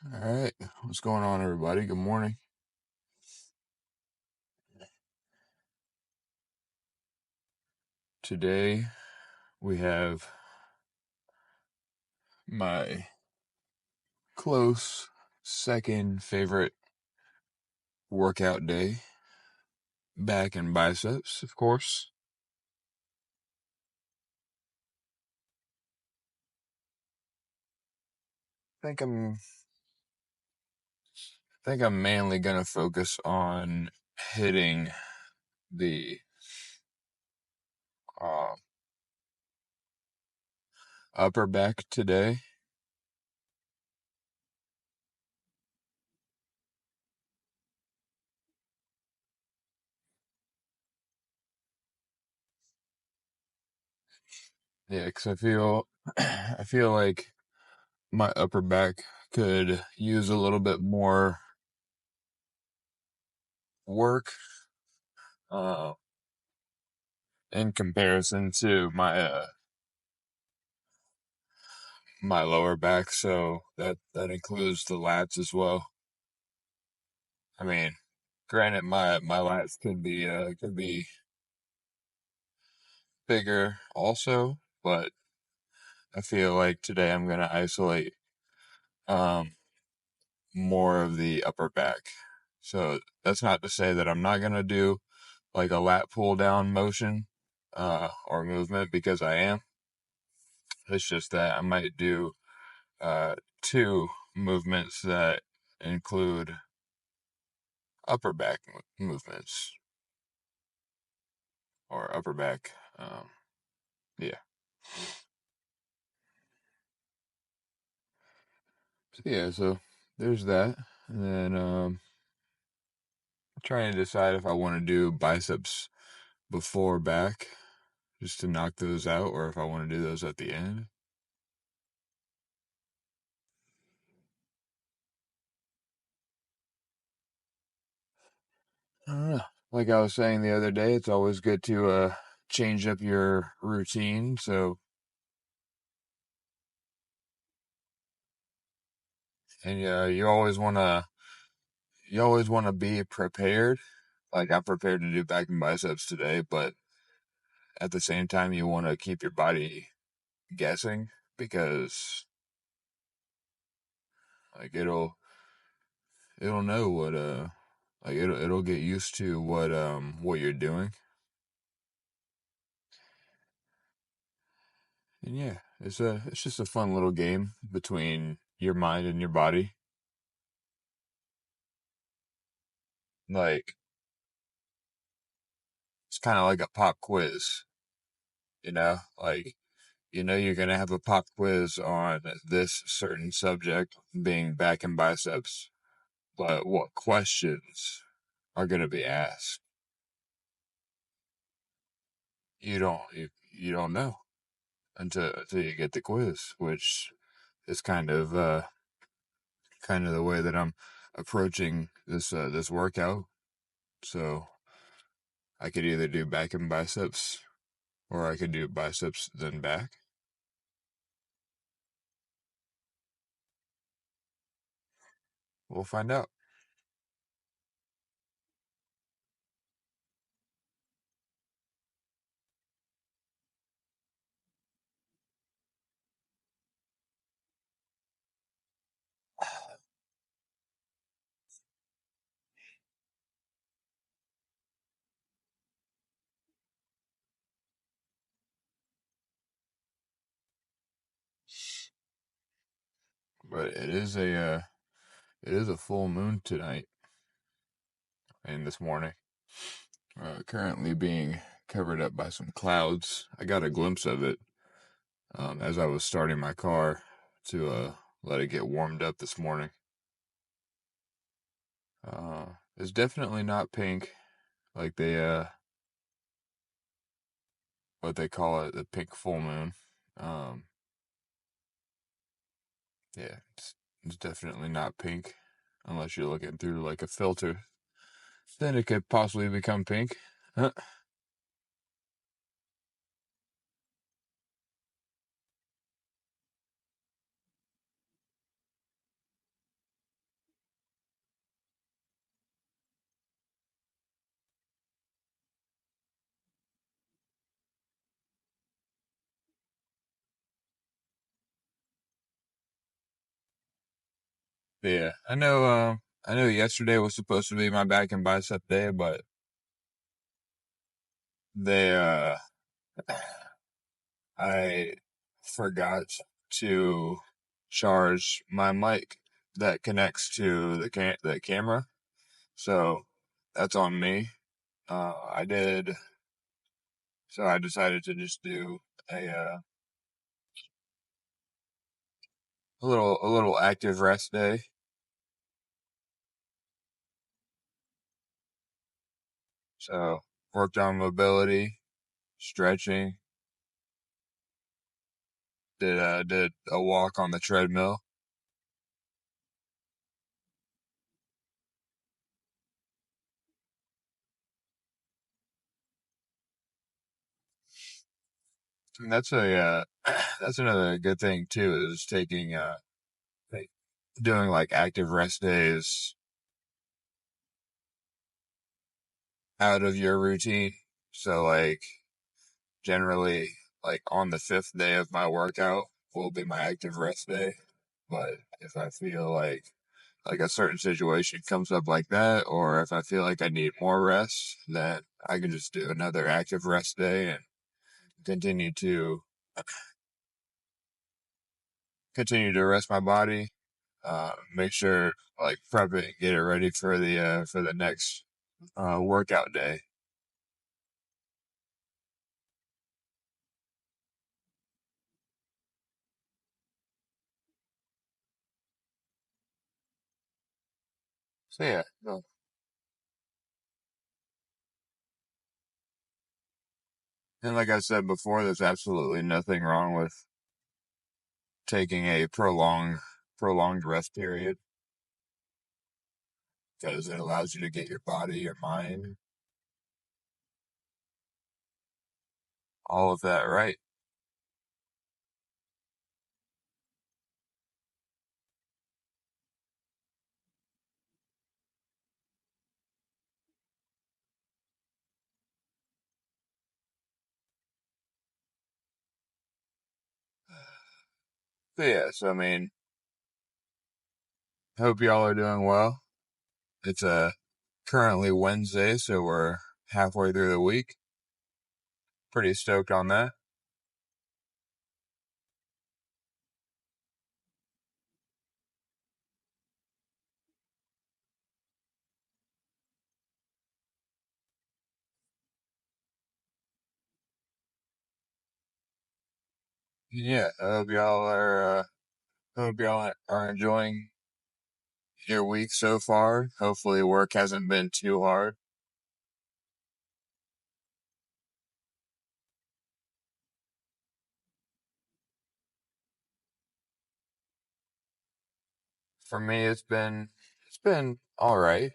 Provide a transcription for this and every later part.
All right, what's going on, everybody? Good morning. Today we have my close second favorite workout day, back and biceps, of course. I think I'm mainly gonna focus on hitting the uh, upper back today. Yeah, because I feel I feel like my upper back could use a little bit more work uh, in comparison to my lower back, so that includes the lats as well. I mean, granted, my lats could be bigger also, but I feel like today I'm gonna isolate um more of the upper back. So that's not to say that I'm not gonna do like a lat pull down motion or movement, because I am. It's just that I might do two movements that include upper back movements, or upper back. Yeah. So yeah, so there's that. And then trying to decide if I want to do biceps before back, just to knock those out, or if I want to do those at the end. I don't know. Like I was saying the other day, it's always good to change up your routine. So, and you always want to be prepared. Like, I'm prepared to do back and biceps today, but at the same time you want to keep your body guessing, because like it'll know what like it'll get used to what you're doing. And yeah, it's just a fun little game between your mind and your body. Like, it's kind of like a pop quiz, you know? Like, you're gonna have a pop quiz on this certain subject, being back and biceps, but what questions are gonna be asked? You don't know until you get the quiz, which is kind of the way that I'm approaching this workout. So I could either do back and biceps, or I could do biceps then back. We'll find out. But it is a full moon tonight and this morning. Currently being covered up by some clouds. I got a glimpse of it as I was starting my car to let it get warmed up this morning. It's definitely not pink, like what they call it, the pink full moon. Um, yeah, it's definitely not pink unless you're looking through like a filter. Then it could possibly become pink. Yeah, I know yesterday was supposed to be my back and bicep day, but they, I forgot to charge my mic that connects to the camera. So that's on me. I did, so I decided to just do a little active rest day. So worked on mobility, stretching, did a walk on the treadmill. And that's that's another good thing too, is taking like doing like active rest days out of your routine. So like generally like on the fifth day of my workout will be my active rest day. But if I feel like a certain situation comes up like that, or if I feel like I need more rest, then I can just do another active rest day and continue to continue to rest my body, make sure like prep it and get it ready for the next workout day. So yeah, no. And like I said before, there's absolutely nothing wrong with taking a prolonged rest period because it allows you to get your body, your mind, all of that right. So yeah, so I mean, hope y'all are doing well. It's currently Wednesday, so we're halfway through the week. Pretty stoked on that. Yeah, I hope y'all are enjoying your week so far. Hopefully work hasn't been too hard. For me it's been all right.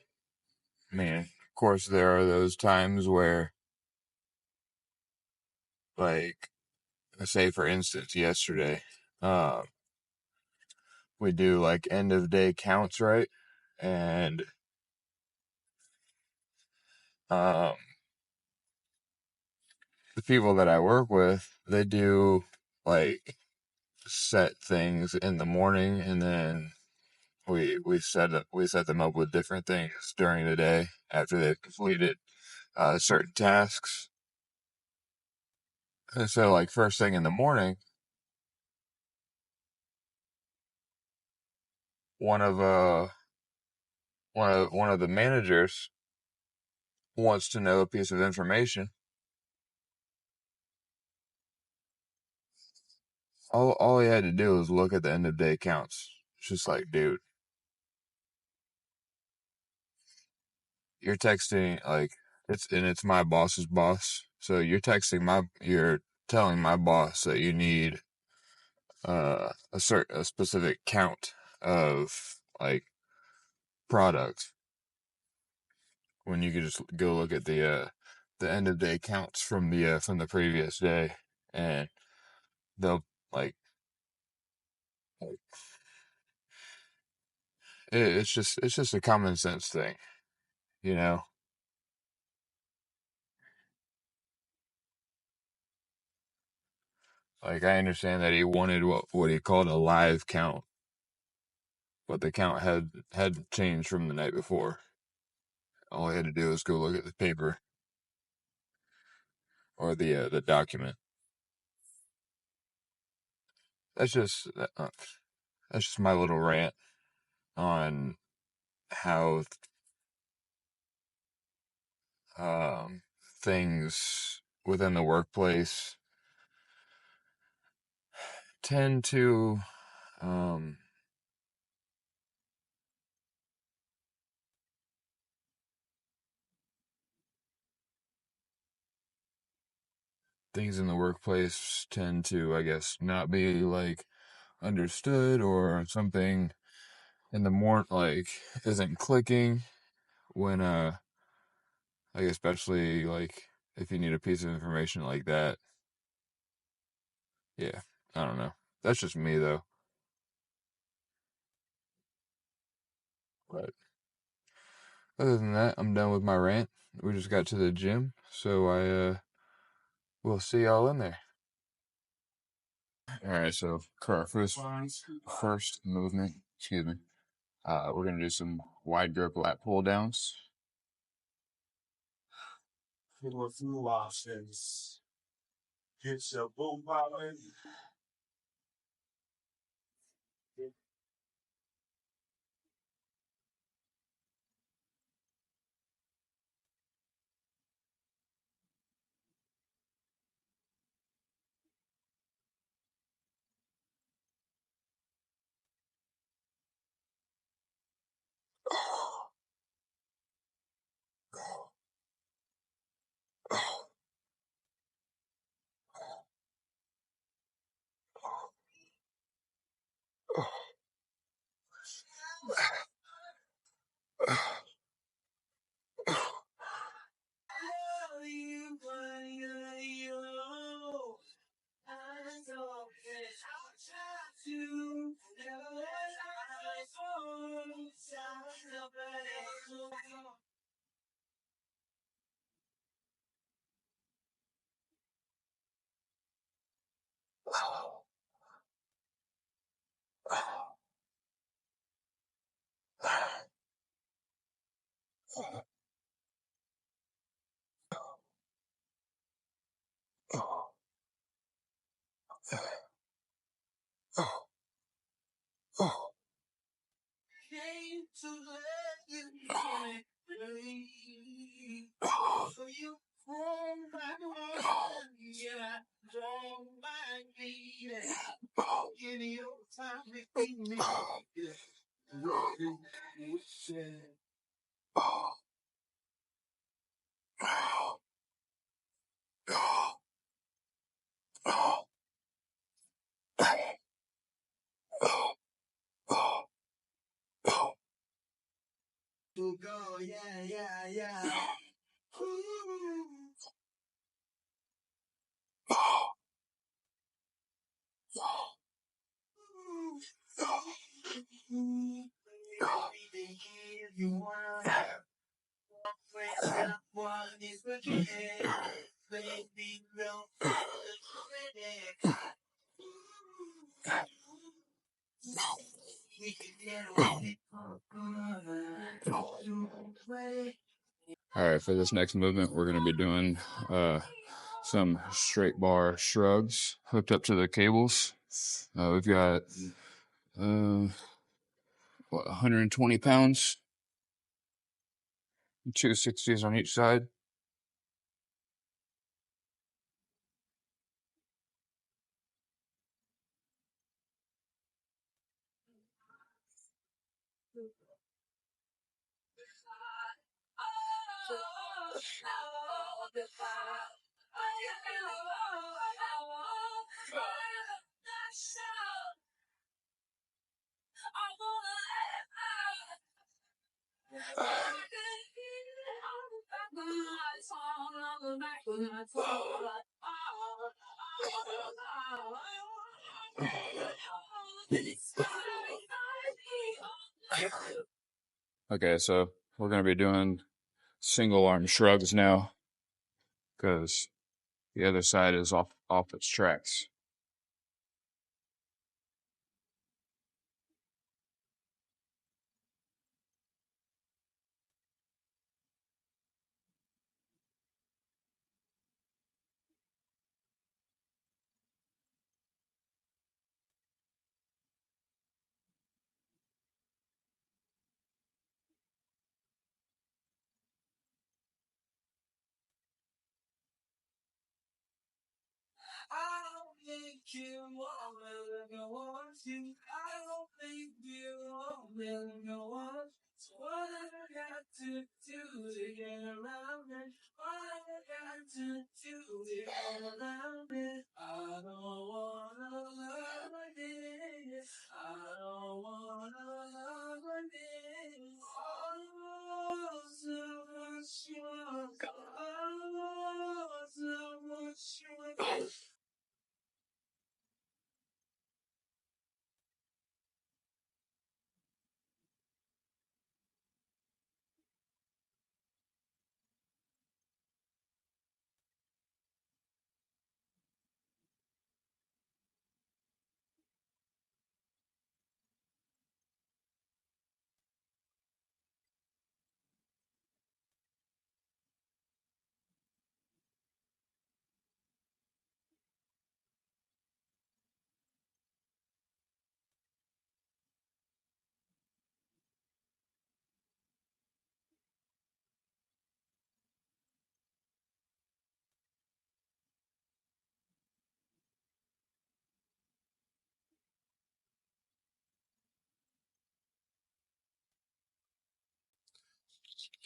I mean, of course there are those times where like say for instance yesterday, um we do like end of day counts, right? And um the people that I work with, they do like set things in the morning and then we set them up with different things during the day after they've completed certain tasks. And so like first thing in the morning, one of one of the managers wants to know a piece of information. All he had to do was look at the end of day counts. It's just like, dude, you're texting like it's my boss's boss. So you're telling my boss that you need a specific count of like products when you could just go look at the end of day counts from the previous day, and they'll like, like it's just a common sense thing, you know. Like I understand that he wanted what he called a live count, but the count had changed from the night before. All I had to do was go look at the paper or the document. That's just that's just my little rant on how um, things within the workplace tend to um, things in the workplace tend to, I guess, not be like understood, or something in the like isn't clicking when like, especially like if you need a piece of information like that. Yeah, I don't know. That's just me though. But other than that, I'm done with my rant. We just got to the gym, so I we'll see y'all in there. All right, so for our first movement, excuse me, we're gonna do some wide grip lat pull downs. For a few options, get your boom popping. All right, for this next movement, we're going to be doing some straight bar shrugs hooked up to the cables. We've got 120 pounds, 260s on each side. Okay, so we're going to be doing single arm shrugs now, because the other side is off its tracks.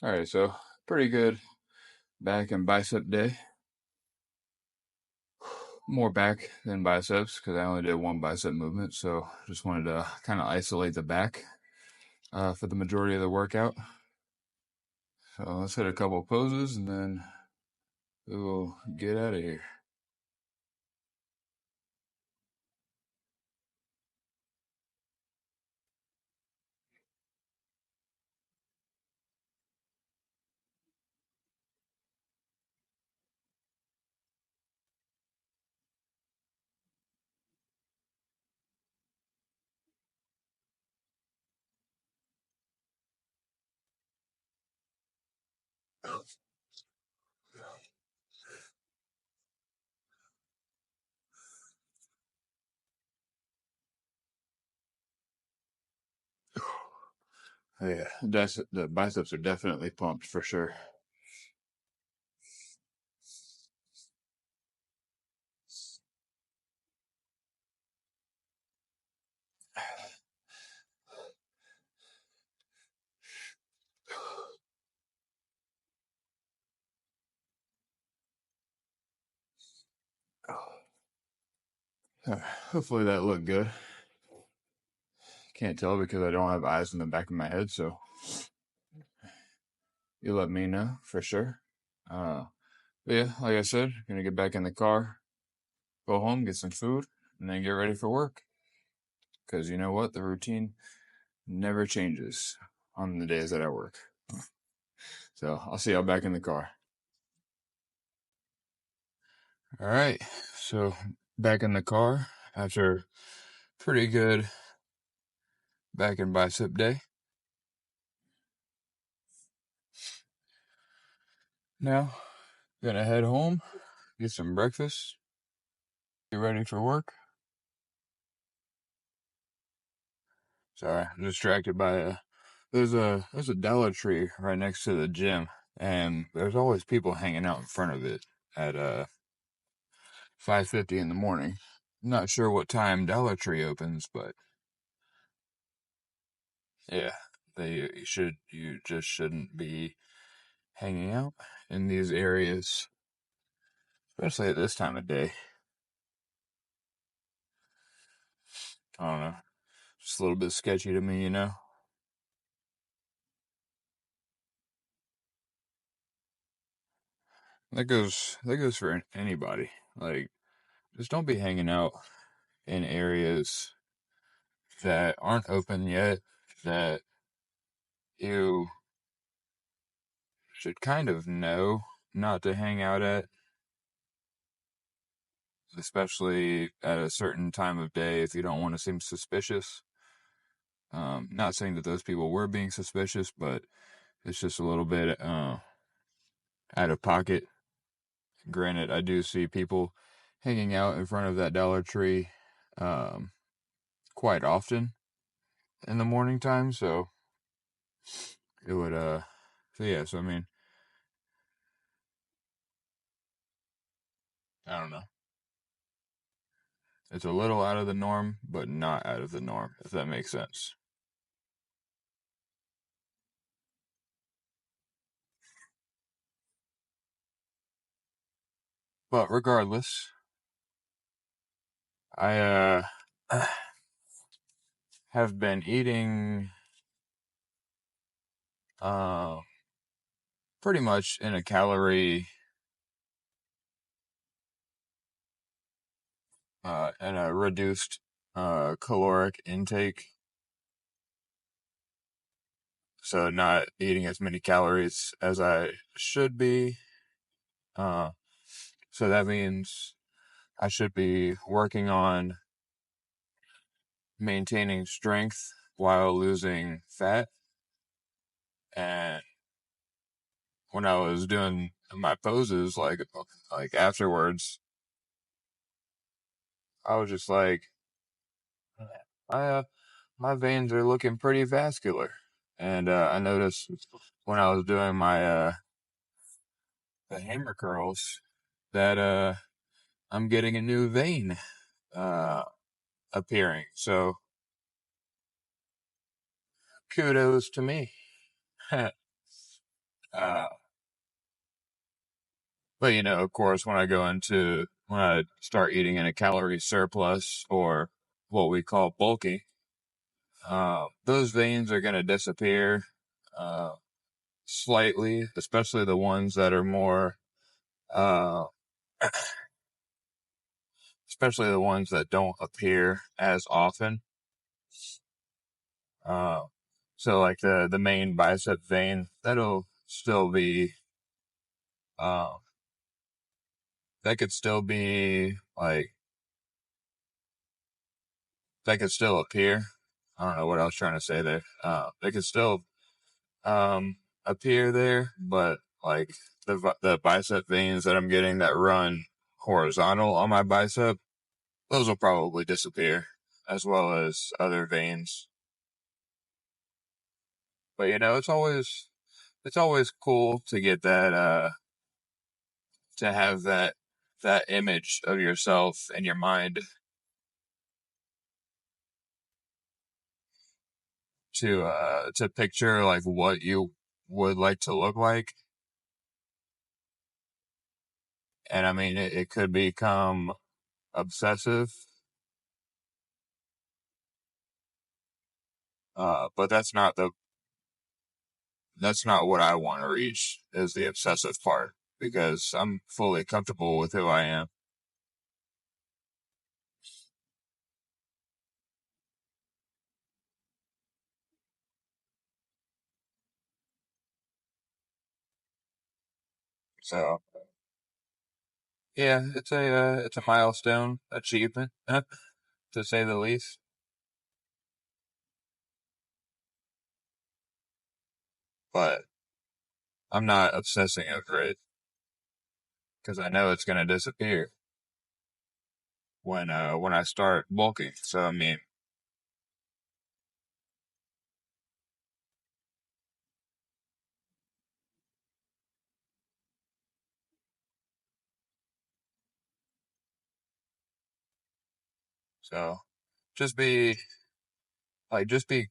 All right, so pretty good back and bicep day. More back than biceps because I only did one bicep movement, so just wanted to kind of isolate the back for the majority of the workout. So let's hit a couple poses and then we will get out of here. Oh, yeah, the biceps are definitely pumped for sure. Hopefully that looked good. Can't tell because I don't have eyes in the back of my head, so you let me know for sure. But yeah, like I said, gonna get back in the car, go home, get some food, and then get ready for work. Because you know what? The routine never changes on the days that I work. So I'll see y'all back in the car. All right, so back in the car after pretty good back and bicep day. Now, gonna head home, get some breakfast, get ready for work. Sorry, I'm distracted by there's a Dollar Tree right next to the gym, and there's always people hanging out in front of it at 5:50 in the morning. I'm not sure what time Dollar Tree opens, but yeah, you just shouldn't be hanging out in these areas, especially at this time of day. I don't know, just a little bit sketchy to me, you know. That goes for anybody. Like, just don't be hanging out in areas that aren't open yet that you should kind of know not to hang out at, especially at a certain time of day if you don't want to seem suspicious. Not saying that those people were being suspicious, but it's just a little bit out of pocket. Granted, I do see people hanging out in front of that Dollar Tree um, quite often in the morning time, so it would so yeah, so I mean, I don't know. It's a little out of the norm, but not out of the norm, if that makes sense. But regardless, I have been eating uh, pretty much in a reduced caloric intake, so not eating as many calories as I should be. Uh, so that means I should be working on maintaining strength while losing fat. And when I was doing my poses, like afterwards, I was just like, I my veins are looking pretty vascular. And I noticed when I was doing my the hammer curls that I'm getting a new vein uh appearing. So kudos to me. uh, but of course, when I start eating in a calorie surplus or what we call bulky, those veins are going to disappear uh, slightly, especially the ones that are more, uh, especially the ones that don't appear as often. Uh, so like the main bicep vein, that'll still be, uh, that could still be like, that could still appear. I don't know what I was trying to say there. They could still, appear there, but like the bicep veins that I'm getting that run horizontal on my bicep, those will probably disappear, as well as other veins. But it's always cool to get that to have that image of yourself in your mind to picture like what you would like to look like. And I mean it could become obsessive, but that's not what I want to reach, is the obsessive part, because I'm fully comfortable with who I am. So yeah, it's a milestone achievement, to say the least. But I'm not obsessing over it because I know it's gonna disappear when I start bulking. So I mean, so just be just be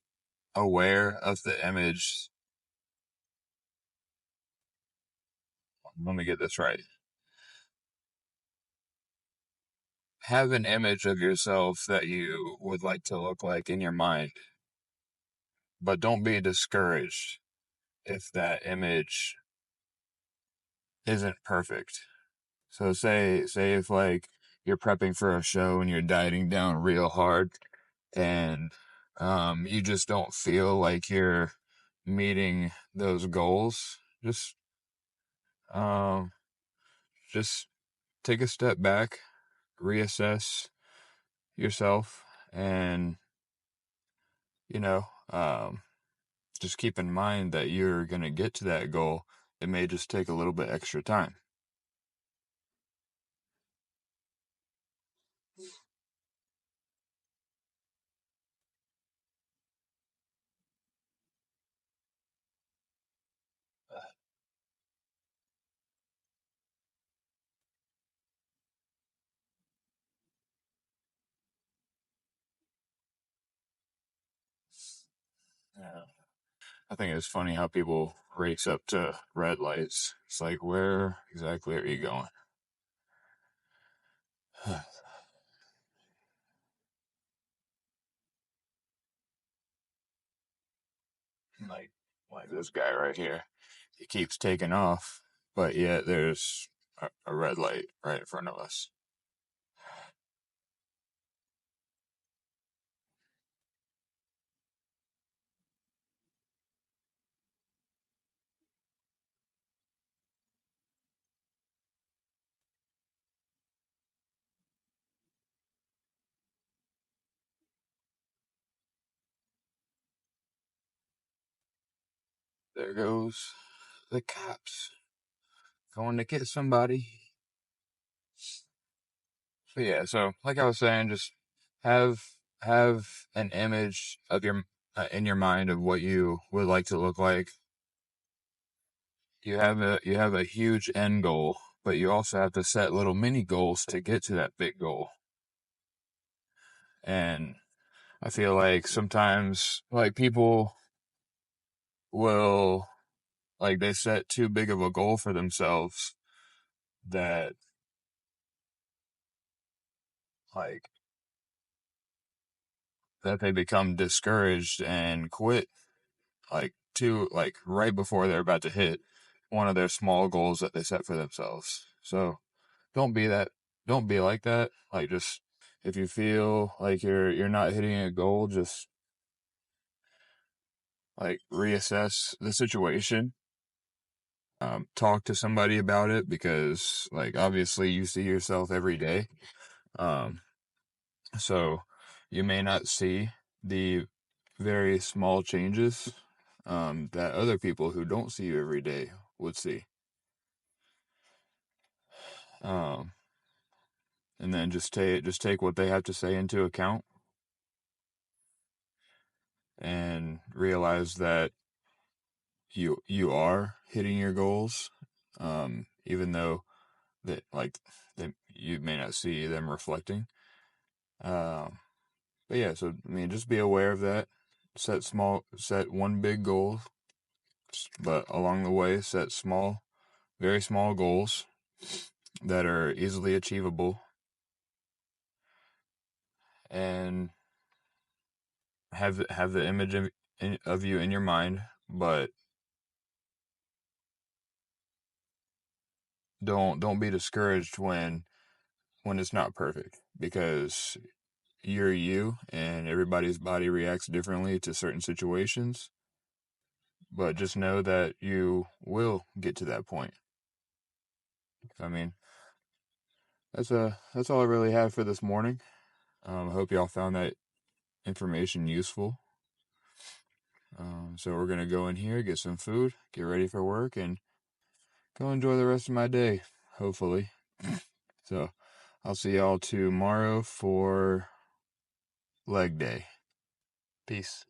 aware of the image. Let me get this right. Have an image of yourself that you would like to look like in your mind, but don't be discouraged if that image isn't perfect. So say if like you're prepping for a show and you're dieting down real hard and you just don't feel like you're meeting those goals, um just take a step back, reassess yourself, and you know, um just keep in mind that you're going to get to that goal. It may just take a little bit extra time. I think it's funny how people race up to red lights. It's like, where exactly are you going? like, like this guy right here. He keeps taking off, but yet there's a red light right in front of us. There goes the cops going to get somebody. But yeah, so like I was saying, just have have an image of your in your mind of what you would like to look like. You have a huge end goal, but you also have to set little mini goals to get to that big goal. And I feel like sometimes like people will like they set too big of a goal for themselves that like that they become discouraged and quit like right before they're about to hit one of their small goals that they set for themselves. So don't be that don't be like that. Like just if you feel like you're not hitting a goal, just like reassess the situation. Talk to somebody about it because like obviously you see yourself every day. Um, so you may not see the very small changes that other people who don't see you every day would see. Um, and then just take what they have to say into account and realize that you are hitting your goals, even though that like that you may not see them reflecting. Um, but yeah, so I mean, just be aware of that. Set one big goal, but along the way, set small, very small goals that are easily achievable, and have the image of you in your mind, but don't be discouraged when it's not perfect because you're you and everybody's body reacts differently to certain situations, but just know that you will get to that point. I mean, that's all I really have for this morning. I hope y'all found that information useful. So we're gonna go in here, get some food, get ready for work, and go enjoy the rest of my day, hopefully. So I'll see y'all tomorrow for leg day. Peace.